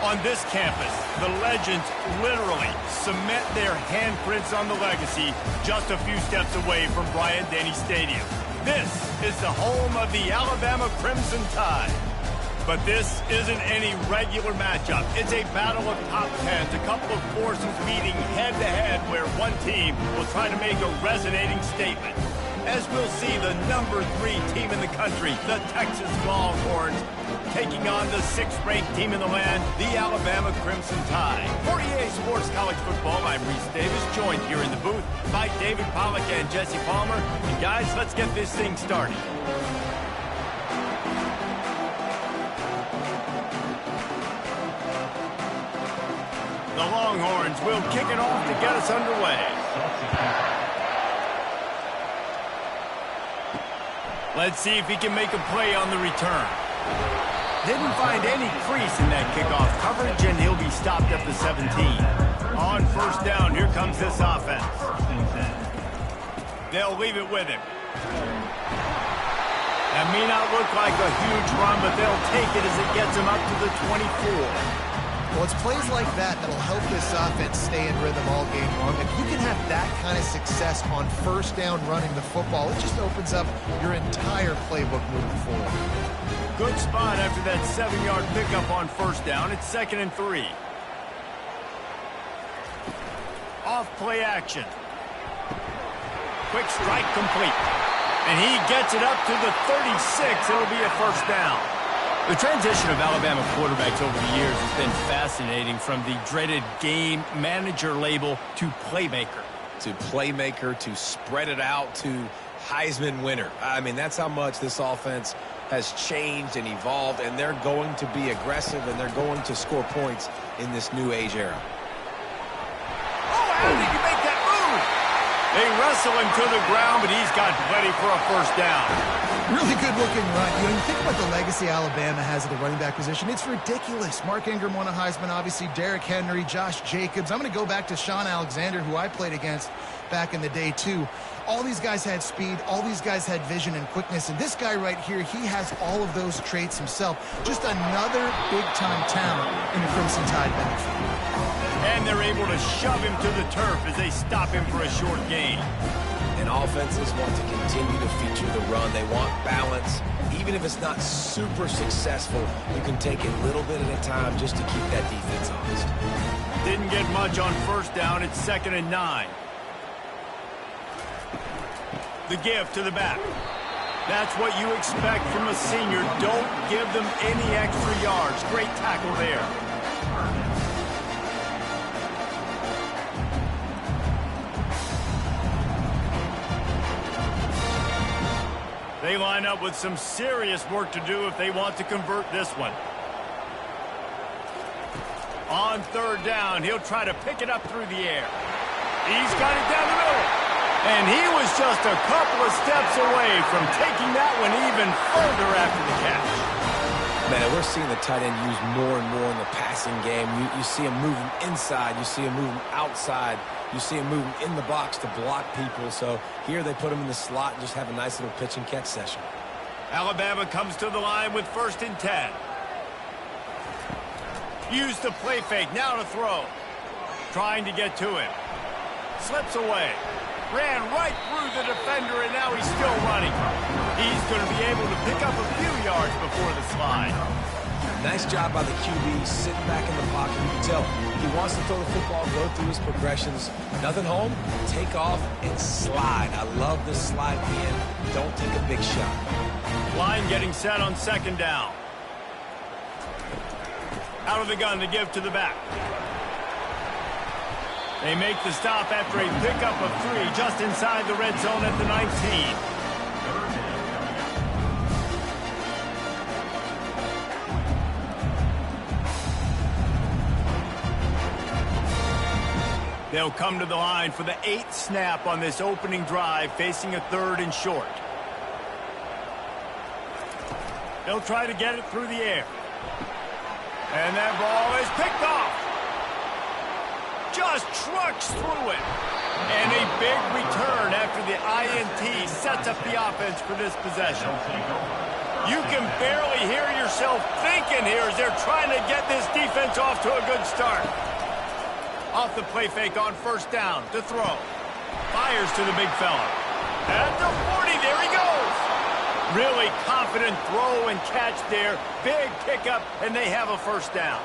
On this campus, the legends literally cement their handprints on the legacy just a few steps away from Bryant-Denny Stadium. This is the home of the Alabama Crimson Tide. But this isn't any regular matchup. It's a battle of top tens, a couple of forces meeting head-to-head where one team will try to make a resonating statement. As we'll see the number 3 team in the country, the Texas Longhorns, taking on the 6th-ranked team in the land, the Alabama Crimson Tide. For EA Sports College Football, I'm Reese Davis, joined here in the booth by David Pollack and Jesse Palmer. And guys, let's get this thing started. The Longhorns will kick it off to get us underway. Let's see if he can make a play on the return. Didn't find any crease in that kickoff coverage, and he'll be stopped at the 17. On first down, here comes this offense. They'll leave it with him. That may not look like a huge run, but they'll take it as it gets him up to the 24. Well, it's plays like that that'll help this offense stay in rhythm all game long. If you can have that kind of success on first down running the football, it just opens up your entire playbook moving forward. Good spot after that 7-yard pickup on first down. It's 2nd and 3. Off play action. Quick strike complete. And he gets it up to the 36. It'll be a first down. The transition of Alabama quarterbacks over the years has been fascinating, from the dreaded game manager label to playmaker. To playmaker, to spread it out, to Heisman winner. I mean, that's how much this offense has changed and evolved, and they're going to be aggressive, and they're going to score points in this new age era. Oh, how did you make that move? They wrestle him to the ground, but he's got plenty for a first down. Really good-looking run. You know, you think about the legacy Alabama has at the running back position. It's ridiculous. Mark Ingram won a Heisman, obviously. Derrick Henry, Josh Jacobs. I'm going to go back to Sean Alexander, who I played against back in the day, too. All these guys had speed. All these guys had vision and quickness. And this guy right here, he has all of those traits himself. Just another big-time talent in the Crimson Tide backfield. And they're able to shove him to the turf as they stop him for a short gain. And offenses want to continue to feature the run. They want balance. Even if it's not super successful, you can take it a little bit at a time just to keep that defense honest. Didn't get much on first down. It's 2nd and 9. The give to the back. That's what you expect from a senior. Don't give them any extra yards. Great tackle there. They line up with some serious work to do if they want to convert this one. On third down, he'll try to pick it up through the air. He's got it down the middle. And he was just a couple of steps away from taking that one even further after the catch. Man, we're seeing the tight end used more and more in the passing game. You see him moving inside. You see him moving outside. You see him moving in the box to block people. So here they put him in the slot and just have a nice little pitch and catch session. Alabama comes to the line with 1st and 10. Use the play fake. Now to throw. Trying to get to him. Slips away. Ran right through the defender, and now he's still running. He's going to be able to pick up a few yards before the slide. Nice job by the QB, sitting back in the pocket. You can tell he wants to throw the football, go through his progressions. Nothing home, take off, and slide. I love the slide in. Don't take a big shot. Line getting set on 2nd down. Out of the gun to give to the back. They make the stop after a pickup of 3 just inside the red zone at the 19. They'll come to the line for the 8th snap on this opening drive, facing a 3rd and short. They'll try to get it through the air. And that ball is picked off. Just trucks through it. And a big return after the INT sets up the offense for this possession. You can barely hear yourself thinking here as they're trying to get this defense off to a good start. Off the play fake on first down to throw. Fires to the big fella. At the 40, there he goes. Really confident throw and catch there. Big pickup, and they have a first down.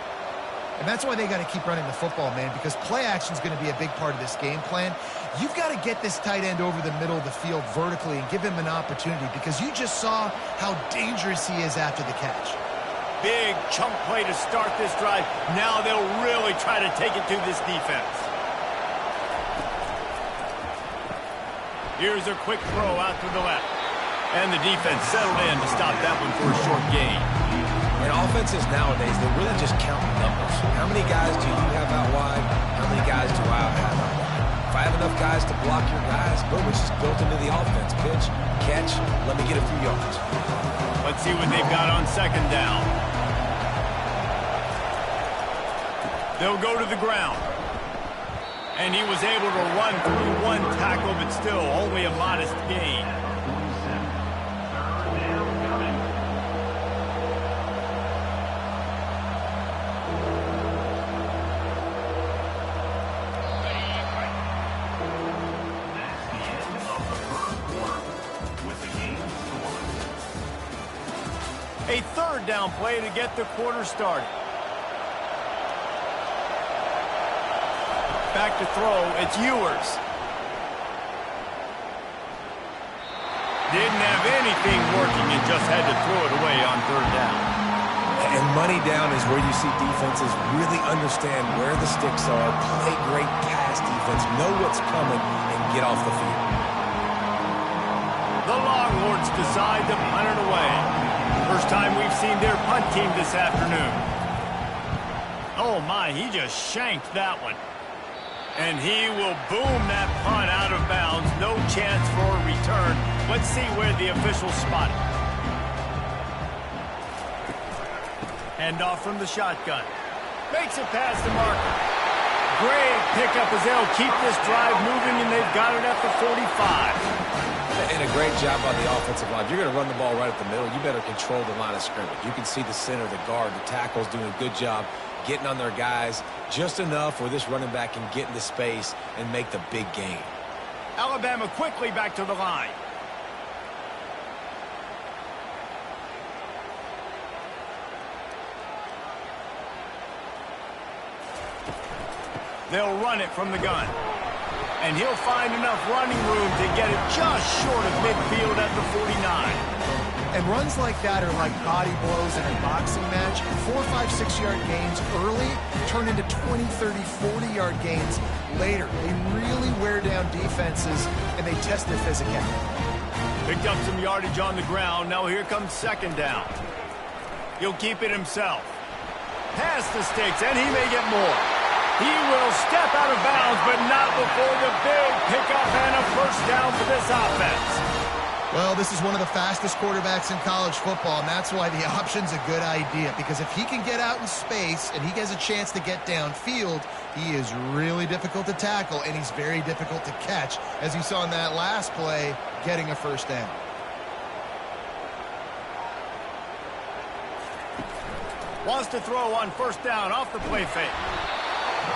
And that's why they got to keep running the football, man, because play action is going to be a big part of this game plan. You've got to get this tight end over the middle of the field vertically and give him an opportunity, because you just saw how dangerous he is after the catch. Big chunk play to start this drive. Now they'll really try to take it to this defense. Here's a quick throw out to the left. And the defense settled in to stop that one for a short gain. And offenses nowadays, they really just count numbers. How many guys do you have out wide? How many guys do I have out wide? If I have enough guys to block your guys, boom, it's just built into the offense. Pitch, catch, let me get a few yards. Let's see what they've got on second down. They'll go to the ground. And he was able to run through one tackle, but still only a modest gain. A third down play to get the quarter started. Back to throw, it's Ewers. Didn't have anything working and just had to throw it away on third down. And money down is where you see defenses really understand where the sticks are, play great pass defense, know what's coming, and get off the field. The Longhorns decide to punt it away. First time we've seen their punt team this afternoon. Oh my, he just shanked that one. And he will boom that punt out of bounds. No chance for a return. Let's see where the officials spot it. Handoff from the shotgun. Makes it past the marker. Great pickup as they'll keep this drive moving, and they've got it at the 45. And a great job on the offensive line. If you're going to run the ball right at the middle, you better control the line of scrimmage. You can see the center, the guard, the tackles doing a good job getting on their guys just enough where this running back can get into space and make the big gain. Alabama quickly back to the line. They'll run it from the gun. And he'll find enough running room to get it just short of midfield at the 49. And runs like that are like body blows in a boxing match. 4, 5, 6-yard gains early turn into 20, 30, 40-yard gains later. They really wear down defenses, and they test their physicality. Picked up some yardage on the ground. Now here comes second down. He'll keep it himself. Past the sticks, and he may get more. He will step out of bounds, but not before the big pickup and a first down for this offense. Well, this is one of the fastest quarterbacks in college football, and that's why the option's a good idea, because if he can get out in space and he has a chance to get downfield, he is really difficult to tackle, and he's very difficult to catch, as you saw in that last play, getting a first down. Wants to throw on first down off the play fake.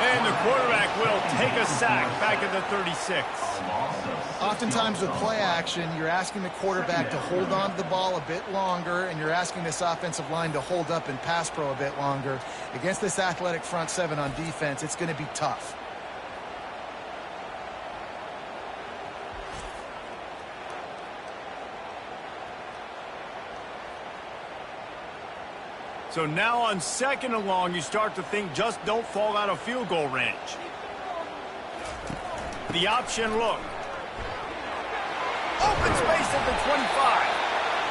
And the quarterback will take a sack back at the 36. Oftentimes with play action, you're asking the quarterback to hold on to the ball a bit longer, and you're asking this offensive line to hold up and pass pro a bit longer. Against this athletic front seven on defense, it's going to be tough. So now on second and long, you start to think just don't fall out of field goal range. The option look. Open space at the 25.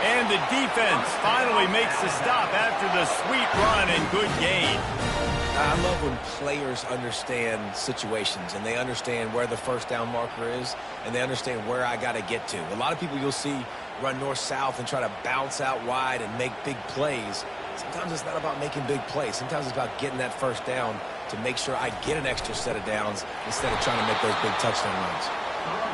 And the defense finally makes the stop after the sweet run and good gain. I love when players understand situations and they understand where the first down marker is and they understand where I got to get to. A lot of people you'll see run north-south and try to bounce out wide and make big plays. Sometimes it's not about making big plays. Sometimes it's about getting that first down to make sure I get an extra set of downs instead of trying to make those big touchdown runs.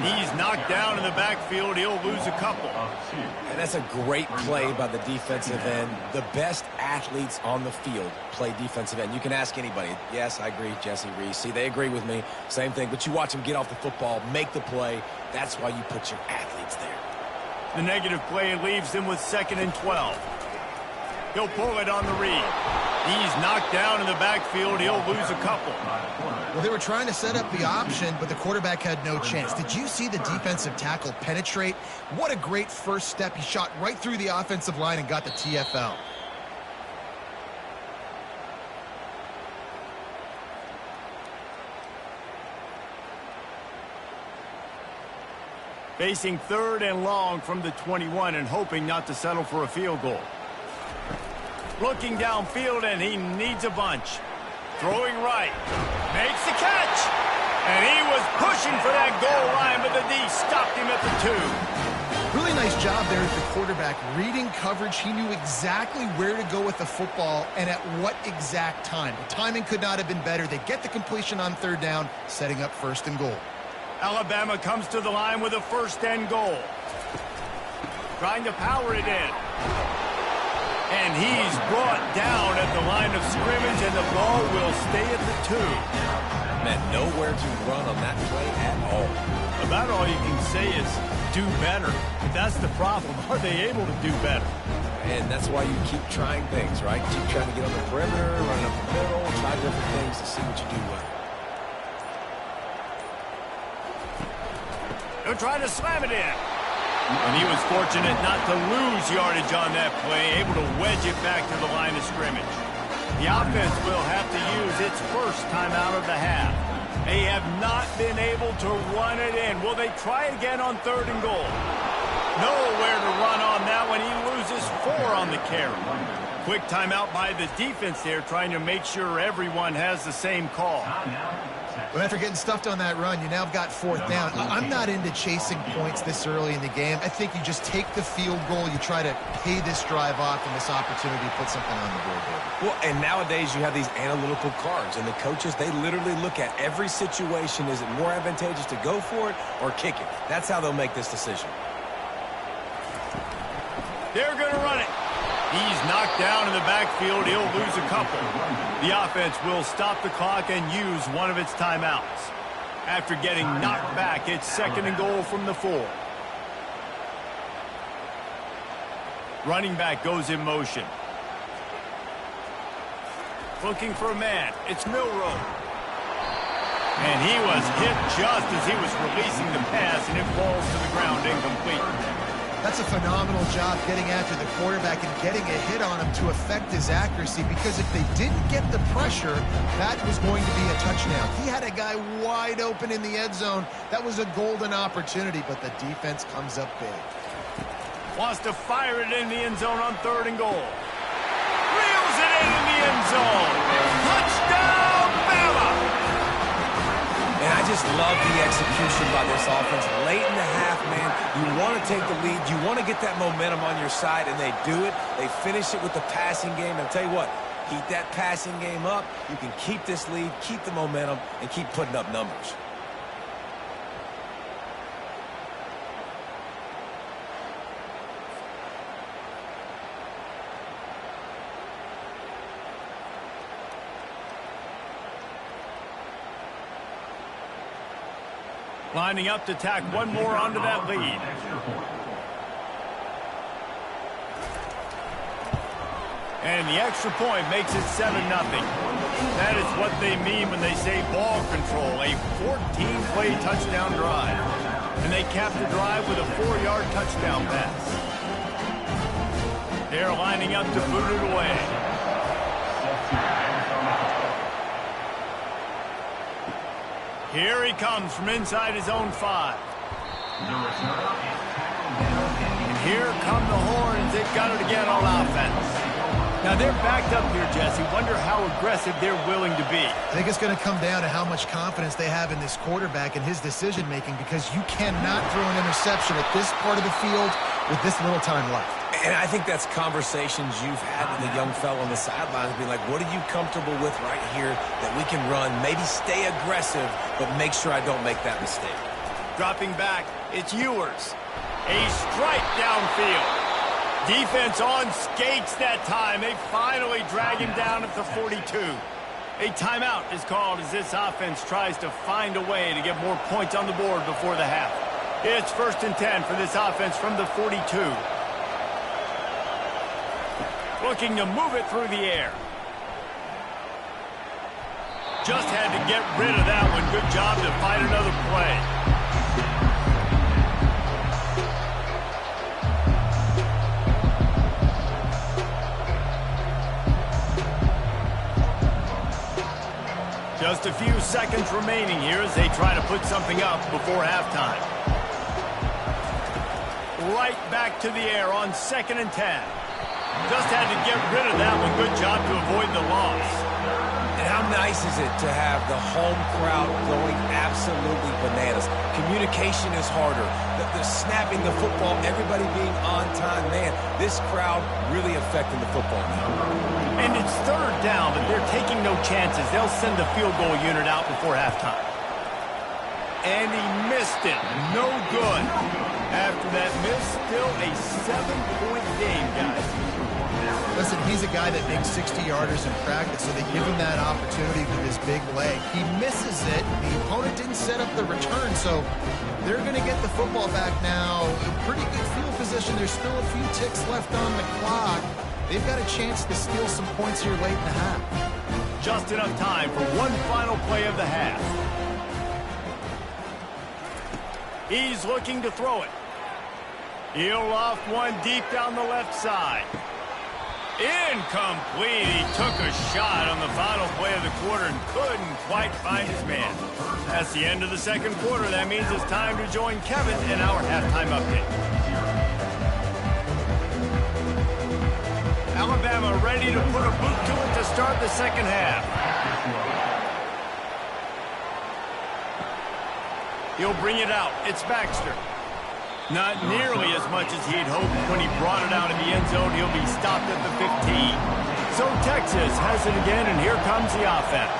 He's knocked down in the backfield. He'll lose a couple. And that's a great play by the defensive end. The best athletes on the field play defensive end. You can ask anybody. Yes, I agree, Jesse Reese. See, they agree with me. Same thing. But you watch them get off the football, make the play. That's why you put your athletes there. The negative play leaves him with 2nd and 12. He'll pull it on the read. He's knocked down in the backfield. He'll lose a couple. Well, they were trying to set up the option, but the quarterback had no chance. Did you see the defensive tackle penetrate? What a great first step. He shot right through the offensive line and got the TFL. Facing 3rd and long from the 21 and hoping not to settle for a field goal. Looking downfield, and he needs a bunch. Throwing right. Makes the catch. And he was pushing for that goal line, but the D stopped him at the 2. Really nice job there at the quarterback. Reading coverage, he knew exactly where to go with the football and at what exact time. The timing could not have been better. They get the completion on 3rd down, setting up 1st and goal. Alabama comes to the line with a 1st and goal. Trying to power it in. And he's brought down at the line of scrimmage, and the ball will stay at the 2. Man, nowhere to run on that play at all. About all you can say is do better. That's the problem. Are they able to do better? And that's why you keep trying things, right? Keep trying to get on the perimeter, running up the middle, try different things to see what you do well. They'll try to slam it in. And he was fortunate not to lose yardage on that play, able to wedge it back to the line of scrimmage. The offense will have to use its first timeout of the half. They have not been able to run it in. Will they try again on 3rd and goal? Nowhere to run on that one. He loses 4 on the carry. Quick timeout by the defense there, trying to make sure everyone has the same call. Well, after getting stuffed on that run, you now have got 4th down. I'm not into chasing points this early in the game. I think you just take the field goal, you try to pay this drive off, and this opportunity to put something on the board here. Well, and nowadays you have these analytical cards, and the coaches, they literally look at every situation. Is it more advantageous to go for it or kick it? That's how they'll make this decision. They're going to run it. He's knocked down in the backfield. He'll lose a couple. The offense will stop the clock and use one of its timeouts. After getting knocked back, it's 2nd and goal from the 4. Running back goes in motion. Looking for a man. It's Milroe. And he was hit just as he was releasing the pass, and it falls to the ground incomplete. That's a phenomenal job getting after the quarterback and getting a hit on him to affect his accuracy, because if they didn't get the pressure, that was going to be a touchdown. He had a guy wide open in the end zone. That was a golden opportunity, but the defense comes up big. Wants to fire it in the end zone on 3rd and goal. Reels it in the end zone. Touchdown, Bama! And I just love the execution by this offense. Late in the half, man, you want to take the lead. You want to get that momentum on your side, and they do it. They finish it with the passing game. And I'll tell you what, keep that passing game up. You can keep this lead, keep the momentum, and keep putting up numbers. Lining up to tack one more onto that lead. And the extra point makes it 7-0. That is what they mean when they say ball control, a 14-play touchdown drive. And they cap the drive with a 4-yard touchdown pass. They're lining up to boot it away. Here he comes from inside his own 5. And here come the horns. They've got it again on offense. Now they're backed up here, Jesse. Wonder how aggressive they're willing to be. I think it's going to come down to how much confidence they have in this quarterback and his decision-making, because you cannot throw an interception at this part of the field with this little time left. And I think that's conversations you've had with the young fellow on the sidelines, being like, what are you comfortable with right here that we can run? Maybe stay aggressive, but make sure I don't make that mistake. Dropping back, it's Ewers. A strike downfield. Defense on skates that time. They finally drag him down at the 42. A timeout is called as this offense tries to find a way to get more points on the board before the half. It's 1st and 10 for this offense from the 42. Looking to move it through the air. Just had to get rid of that one. Good job to fight another play. Just a few seconds remaining here as they try to put something up before halftime. Right back to the air on 2nd and 10. Just had to get rid of that one. Good job to avoid the loss. And how nice is it to have the home crowd going absolutely bananas? Communication is harder. The snapping the football, everybody being on time. Man, this crowd really affecting the football now. And it's 3rd down, but they're taking no chances. They'll send the field goal unit out before halftime. And he missed it. No good. After that miss, still a 7-point game, guys. Listen, he's a guy that makes 60-yarders in practice, so they give him that opportunity with his big leg. He misses it. The opponent didn't set up the return, so they're going to get the football back now. Pretty good field position. There's still a few ticks left on the clock. They've got a chance to steal some points here late in the half. Just enough time for one final play of the half. He's looking to throw it. He'll loft one deep down the left side. Incomplete. He took a shot on the final play of the quarter and couldn't quite find his man. That's the end of the 2nd quarter. That means it's time to join Kevin in our halftime update. Alabama ready to put a boot to it to start the 2nd half. He'll bring it out. It's Baxter. Not nearly as much as he'd hoped when he brought it out in the end zone. He'll be stopped at the 15. So Texas has it again, and here comes the offense.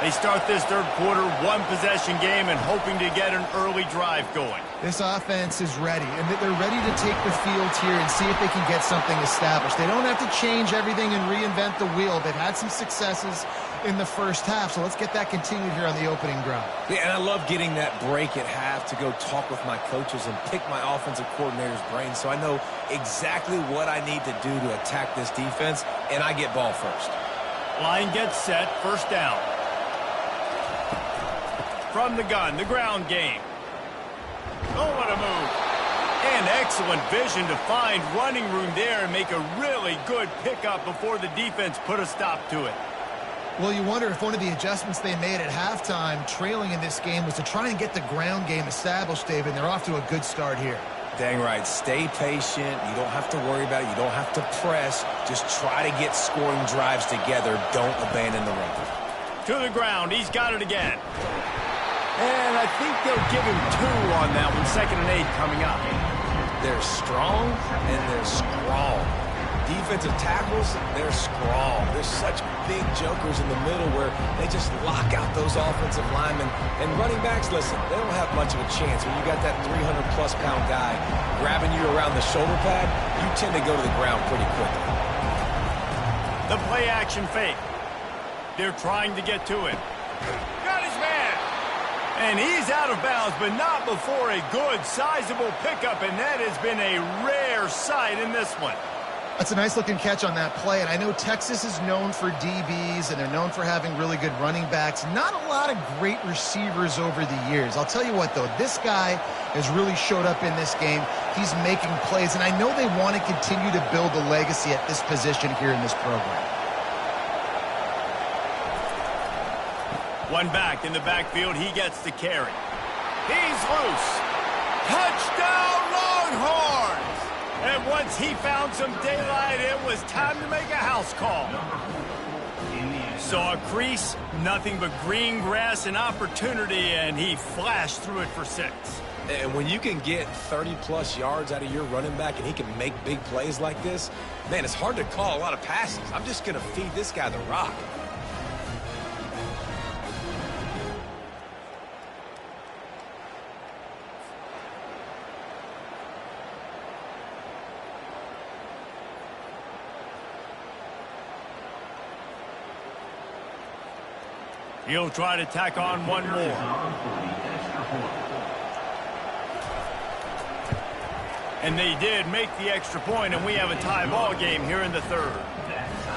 They start this 3rd quarter, 1-possession game, and hoping to get an early drive going. This offense is ready, and they're ready to take the field here and see if they can get something established. They don't have to change everything and reinvent the wheel. They've had some successes in the 1st half, so let's get that continued here on the opening drive. Yeah, and I love getting that break at half to go talk with my coaches and pick my offensive coordinator's brain so I know exactly what I need to do to attack this defense, and I get ball first. Line gets set, 1st down. From the gun, the ground game. Oh, what a move. And excellent vision to find running room there and make a really good pickup before the defense put a stop to it. Well, you wonder if one of the adjustments they made at halftime, trailing in this game, was to try and get the ground game established, David, and they're off to a good start here. Dang right. Stay patient. You don't have to worry about it. You don't have to press. Just try to get scoring drives together. Don't abandon the run. To the ground. He's got it again. And I think they'll give him 2 on that one. 2nd and 8 coming up. They're strong and they're strong. Defensive tackles, they're strong. There's such big jokers in the middle where they just lock out those offensive linemen. And running backs, listen, they don't have much of a chance. When you got that 300-plus pound guy grabbing you around the shoulder pad, you tend to go to the ground pretty quickly. The play action fake. They're trying to get to it. Got his man. And he's out of bounds, but not before a good, sizable pickup, and that has been a rare sight in this one. That's a nice-looking catch on that play, and I know Texas is known for DBs, and they're known for having really good running backs. Not a lot of great receivers over the years. I'll tell you what, though, this guy has really showed up in this game. He's making plays, and I know they want to continue to build a legacy at this position here in this program. One back in the backfield. He gets the carry. He's loose. Touchdown, Longhorns! And once he found some daylight, it was time to make a house call. Saw a crease, nothing but green grass and opportunity, and he flashed through it for 6. And when you can get 30-plus yards out of your running back and he can make big plays like this, man, it's hard to call a lot of passes. I'm just going to feed this guy the rock. He'll try to tack on one more. And they did make the extra point, and we have a tie ball game here in the third.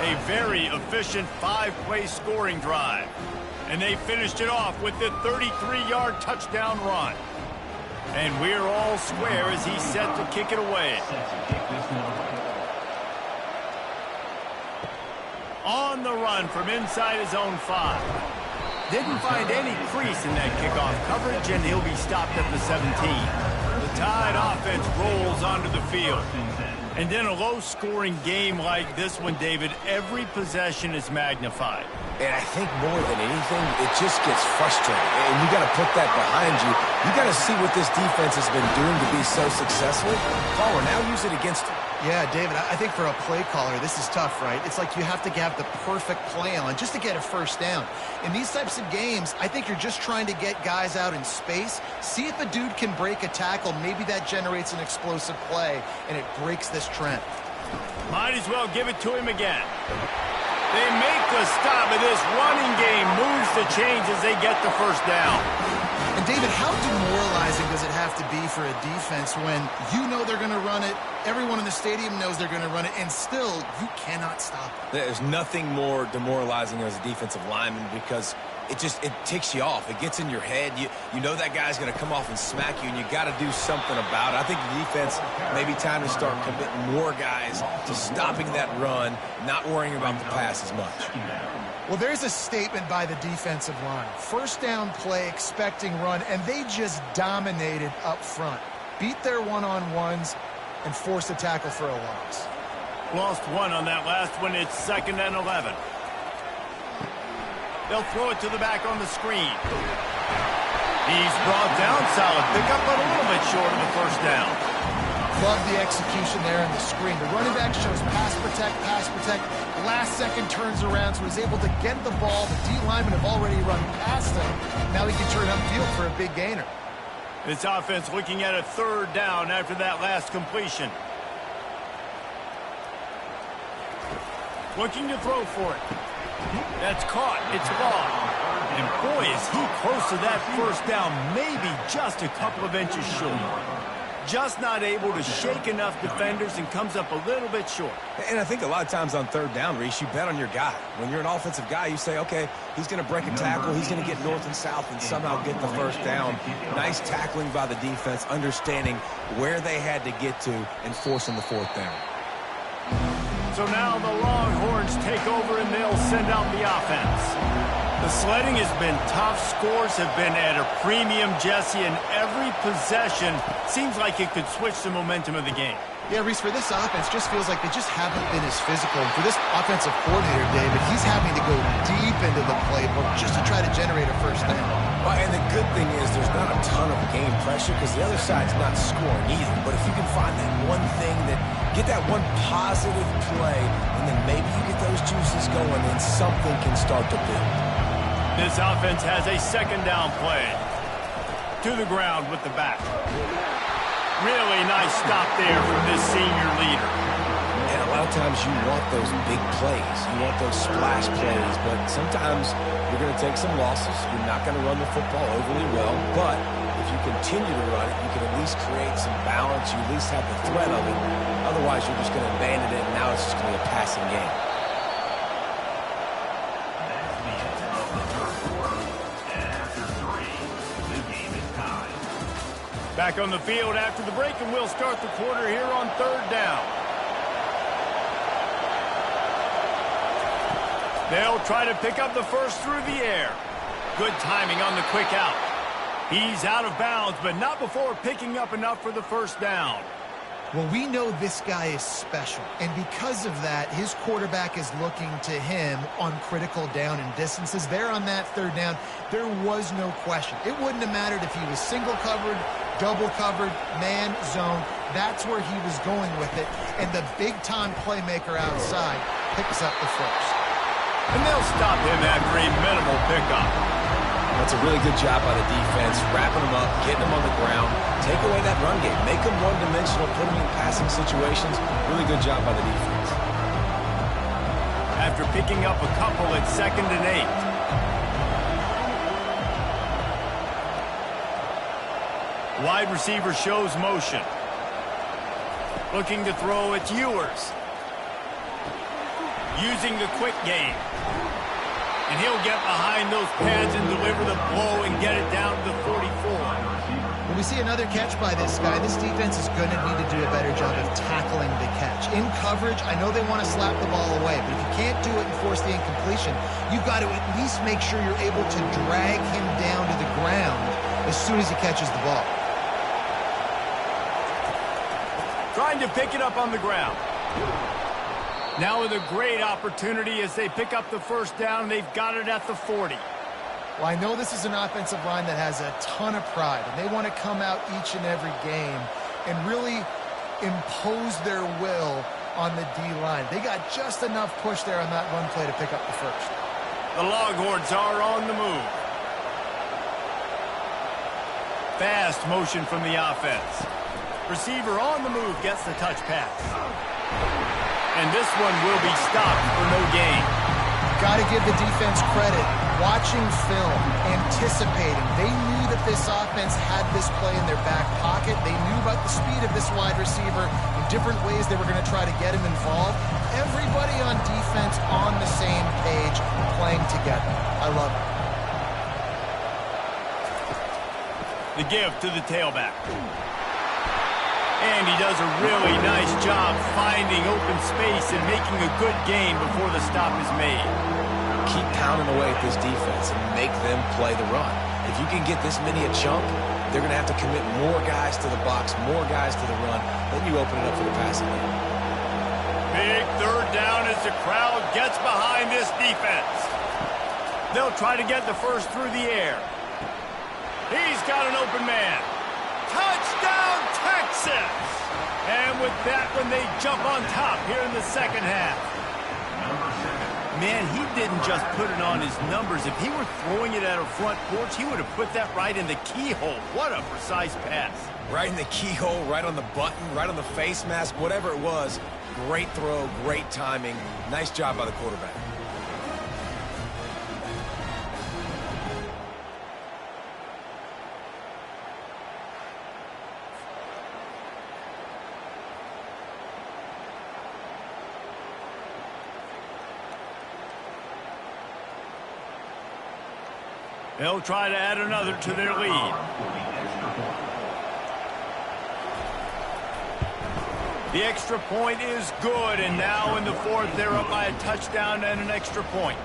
A very efficient 5-play scoring drive. And they finished it off with the 33-yard touchdown run. And we're all square as he's set to kick it away. On the run from inside his own 5. Didn't find any crease in that kickoff coverage, and he'll be stopped at the 17. The Tide offense rolls onto the field. And in a low-scoring game like this one, David, every possession is magnified. And I think more than anything, it just gets frustrating. And you got to put that behind you. You got to see what this defense has been doing to be so successful. Caller, now use it against them. Yeah, David, I think for a play caller, this is tough, right? It's like you have to have the perfect play on just to get a first down. In these types of games, I think you're just trying to get guys out in space, see if a dude can break a tackle. Maybe that generates an explosive play, and it breaks this trend. Might as well give it to him again. They make the stop, and this running game moves the chains as they get the first down. And, David, how demoralizing does it have to be for a defense when you know they're going to run it, everyone in the stadium knows they're going to run it, and still you cannot stop it? There's nothing more demoralizing as a defensive lineman because it ticks you off. It gets in your head. You know that guy's going to come off and smack you, and you got to do something about it. I think the defense maybe time to start committing more guys to stopping that run, not worrying about the pass as much. Well, there's a statement by the defensive line. First down play, expecting run, and they just dominated up front. Beat their one-on-ones and forced a tackle for a loss. Lost one on that last one. It's 2nd and 11. They'll throw it to the back on the screen. He's brought down, solid pickup, but a little bit short of the first down. Love the execution there in the screen. The running back shows pass protect. Last second turns around, so he's able to get the ball. The D linemen have already run past him. Now he can turn upfield for a big gainer. This offense looking at a 3rd down after that last completion. Looking to throw for it. That's caught. It's long. And boy, is he close to that first down, maybe just a couple of inches short. Just not able to shake enough defenders and comes up a little bit short. And I think a lot of times on 3rd down, Reese, you bet on your guy. When you're an offensive guy, you say, okay, he's going to break a tackle, he's going to get north and south and somehow get the first down. Nice tackling by the defense, understanding where they had to get to and forcing the 4th down. So now the Longhorns take over and they'll send out the offense. The sledding has been tough. Scores have been at a premium, Jesse, and every possession seems like it could switch the momentum of the game. Yeah, Reese, for this offense, just feels like they just haven't been as physical. And for this offensive coordinator, David, he's having to go deep into the playbook just to try to generate a first down. Well, and the good thing is there's not a ton of game pressure because the other side's not scoring either. But if you can find that one thing get that one positive play, and then maybe you get those juices going, and something can start to build. This offense has a 2nd down play. To the ground with the back. Really nice stop there from this senior leader. And a lot of times you want those big plays. You want those splash plays. But sometimes you're going to take some losses. You're not going to run the football overly well. But if you continue to run it, you can at least create some balance. You at least have the threat of it. Otherwise, you're just going to abandon it, and now it's just going to be a passing game. Back on the field after the break, and we'll start the quarter here on 3rd down. They'll try to pick up the first through the air. Good timing on the quick out. He's out of bounds, but not before picking up enough for the first down. Well, we know this guy is special, and because of that, his quarterback is looking to him on critical down and distances. There on that 3rd down, there was no question. It wouldn't have mattered if he was single covered, double covered, man, zone. That's where he was going with it, and the big-time playmaker outside picks up the first. And they'll stop him after a minimal pickup. That's a really good job by the defense, wrapping them up, getting them on the ground, take away that run game, make them one-dimensional, put them in passing situations. Really good job by the defense. After picking up a couple at 2nd and 8. Wide receiver shows motion. Looking to throw, it's Ewers. Using the quick game. And he'll get behind those pads and deliver the blow and get it down to the 44. When we see another catch by this guy, this defense is going to need to do a better job of tackling the catch. In coverage, I know they want to slap the ball away, but if you can't do it and force the incompletion, you've got to at least make sure you're able to drag him down to the ground as soon as he catches the ball. Trying to pick it up on the ground. Now with a great opportunity as they pick up the first down. They've got it at the 40. Well, I know this is an offensive line that has a ton of pride, and they want to come out each and every game and really impose their will on the D-line. They got just enough push there on that run play to pick up the first. The Longhorns are on the move. Fast motion from the offense. Receiver on the move gets the touch pass. And this one will be stopped for no gain. Got to give the defense credit. Watching film, anticipating. They knew that this offense had this play in their back pocket. They knew about the speed of this wide receiver, the different ways they were going to try to get him involved. Everybody on defense on the same page, playing together. I love it. The give to the tailback. And he does a really nice job finding open space and making a good gain before the stop is made. Keep pounding away at this defense and make them play the run. If you can get this many a chunk, they're going to have to commit more guys to the box, more guys to the run. Then you open it up for the passing game. Big third down as the crowd gets behind this defense. They'll try to get the first through the air. He's got an open man. Touchdown, Texas! And with that one, they jump on top here in the second half. Man, he didn't just put it on his numbers. If he were throwing it at a front porch, he would have put that right in the keyhole. What a precise pass. Right in the keyhole, right on the button, right on the face mask, whatever it was. Great throw, great timing. Nice job by the quarterback. They'll try to add another to their lead. The extra point is good, and now in the fourth, they're up by a touchdown and an extra point.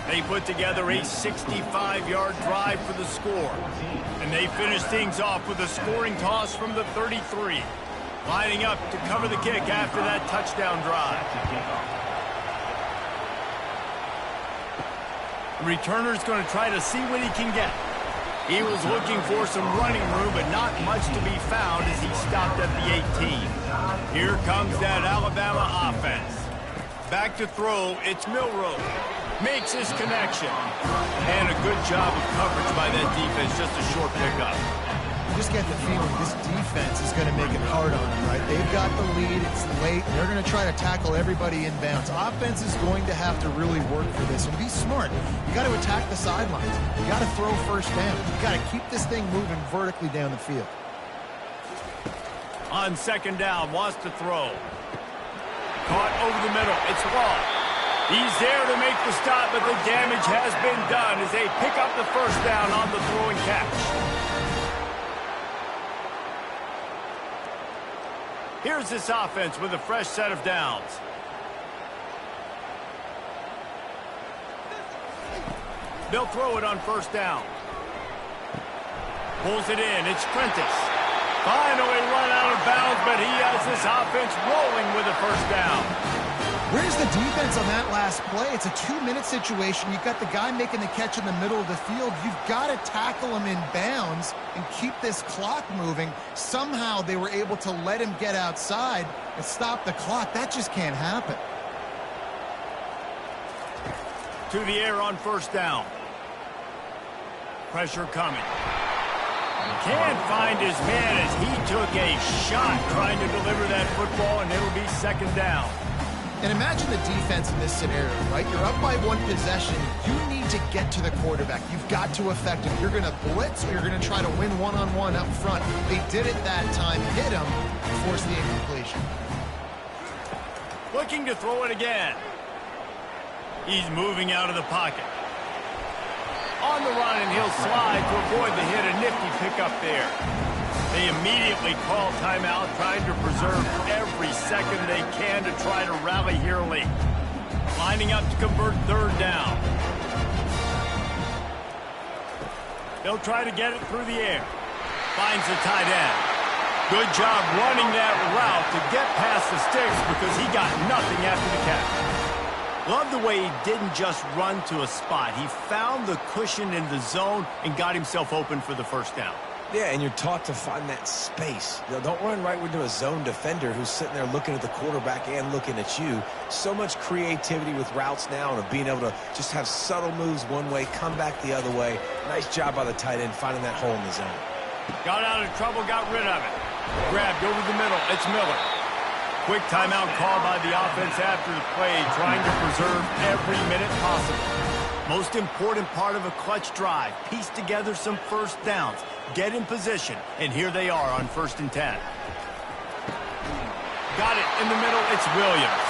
They put together a 65-yard drive for the score, and they finish things off with a scoring toss from the 33, lining up to cover the kick after that touchdown drive. The returner's going to try to see what he can get. He was looking for some running room, but not much to be found as he stopped at the 18. Here comes that Alabama offense. Back to throw, it's Milroe. Makes his connection. And a good job of coverage by that defense, just a short pickup. You just get the feeling this defense is going to make it hard on them, right? They've got the lead, it's late, and they're going to try to tackle everybody in bounds. Offense is going to have to really work for this and be smart. You got to attack the sidelines. You got to throw first down. You got to keep this thing moving vertically down the field. On second down, wants to throw. Caught over the middle, it's Law. He's there to make the stop, but the damage has been done as they pick up the first down on the throw and catch. Here's this offense with a fresh set of downs. They'll throw it on first down. Pulls it in. It's Prentice. Finally run out of bounds, but he has this offense rolling with a first down. Where's the defense on that last play? It's a 2-minute situation. You've got the guy making the catch in the middle of the field. You've got to tackle him in bounds and keep this clock moving. Somehow they were able to let him get outside and stop the clock. That just can't happen. To the air on first down. Pressure coming. Can't find his man as he took a shot trying to deliver that football, and it'll be second down. And imagine the defense in this scenario, right? You're up by one possession. You need to get to the quarterback. You've got to affect him. You're going to blitz or you're going to try to win one-on-one up front. They did it that time, hit him, forced the incompletion. Looking to throw it again. He's moving out of the pocket. On the run, and he'll slide to avoid the hit. A nifty pickup there. They immediately call timeout, trying to preserve every second they can to try to rally here late. Lining up to convert third down. They'll try to get it through the air. Finds the tight end. Good job running that route to get past the sticks because he got nothing after the catch. Love the way he didn't just run to a spot. He found the cushion in the zone and got himself open for the first down. Yeah, and you're taught to find that space. You know, don't run right into a zone defender who's sitting there looking at the quarterback and looking at you. So much creativity with routes now and of being able to just have subtle moves one way, come back the other way. Nice job by the tight end finding that hole in the zone. Got out of trouble, got rid of it. Grabbed over the middle. It's Miller. Quick timeout call by the offense after the play, trying to preserve every minute possible. Most important part of a clutch drive, piece together some first downs, get in position, and here they are on 1st and 10. Got it in the middle, it's Williams.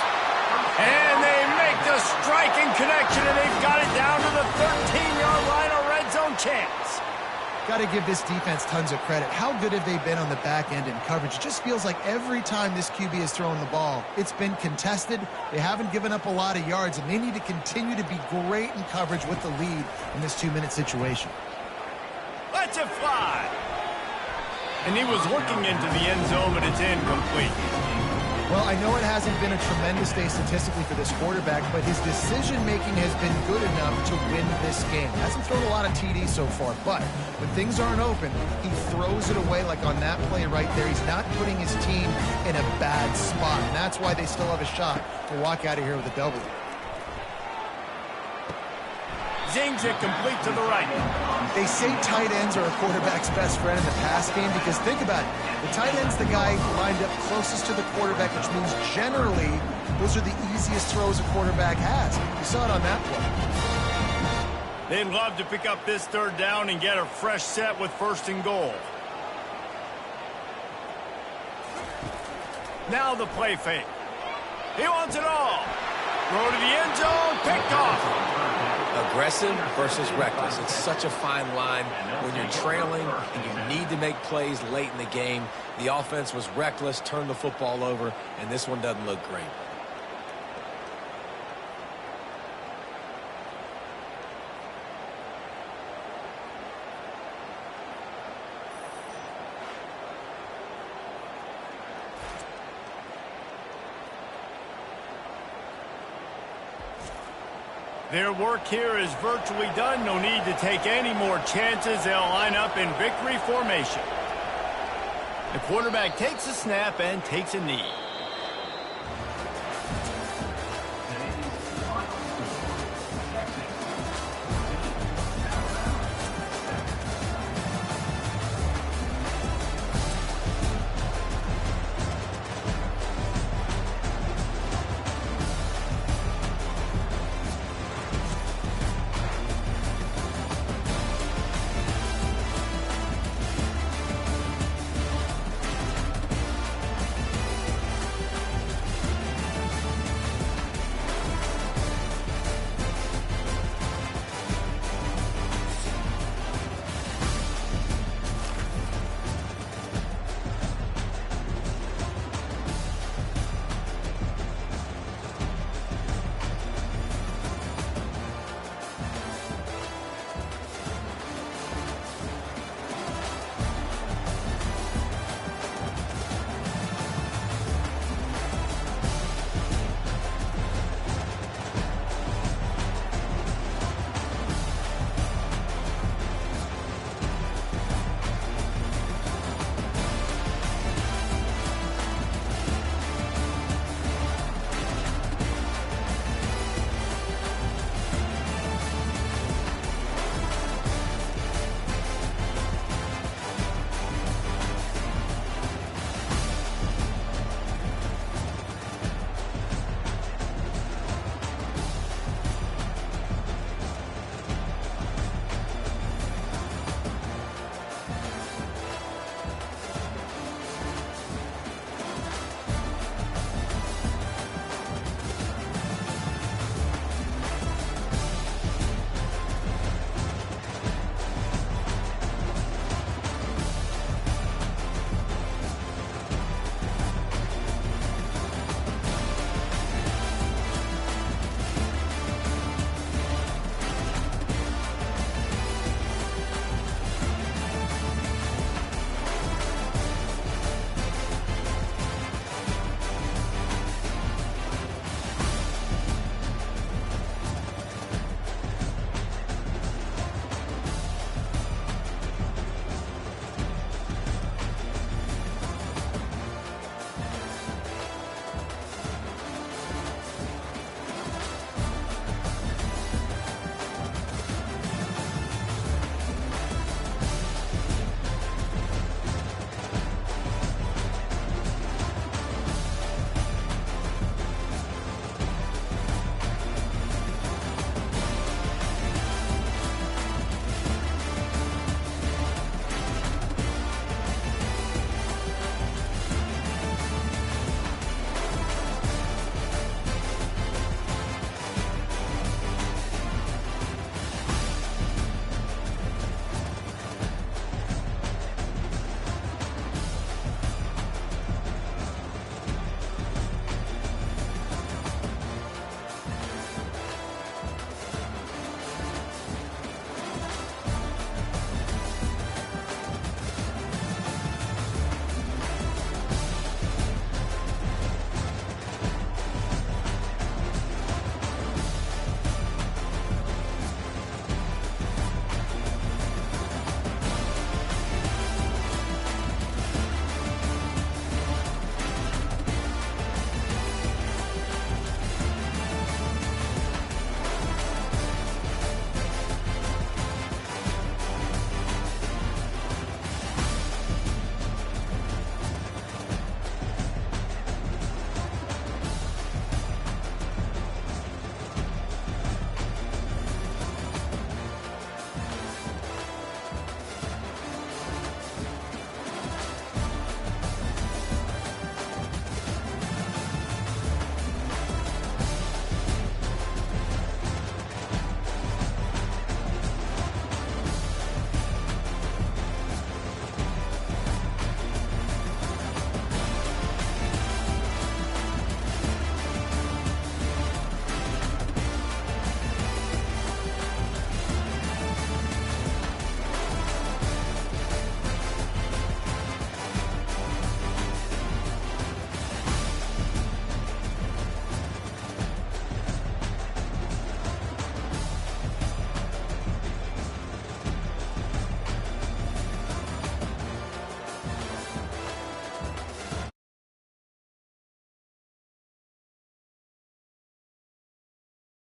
And they make the striking connection, and they've got it down to the 13-yard line, a red zone chance. Got to give this defense tons of credit. How good have they been on the back end in coverage? It just feels like every time this QB has thrown the ball, it's been contested. They haven't given up a lot of yards, and they need to continue to be great in coverage with the lead in this 2-minute situation. Lets it fly. And he was looking into the end zone, but it's incomplete. Well, I know it hasn't been a tremendous day statistically for this quarterback, but his decision-making has been good enough to win this game. Hasn't thrown a lot of TDs so far, but when things aren't open, he throws it away like on that play right there. He's not putting his team in a bad spot, and that's why they still have a shot to walk out of here with a W. Zings it complete to the right. They say tight ends are a quarterback's best friend in the pass game because think about it. The tight end's the guy lined up closest to the quarterback, which means generally those are the easiest throws a quarterback has. You saw it on that play. They'd love to pick up this third down and get a fresh set with 1st and goal. Now the play fake. He wants it all. Throw to the end zone, picked off. Aggressive versus reckless. It's such a fine line when you're trailing and you need to make plays late in the game. The offense was reckless, turned the football over, and this one doesn't look great. Their work here is virtually done. No need to take any more chances. They'll line up in victory formation. The quarterback takes a snap and takes a knee.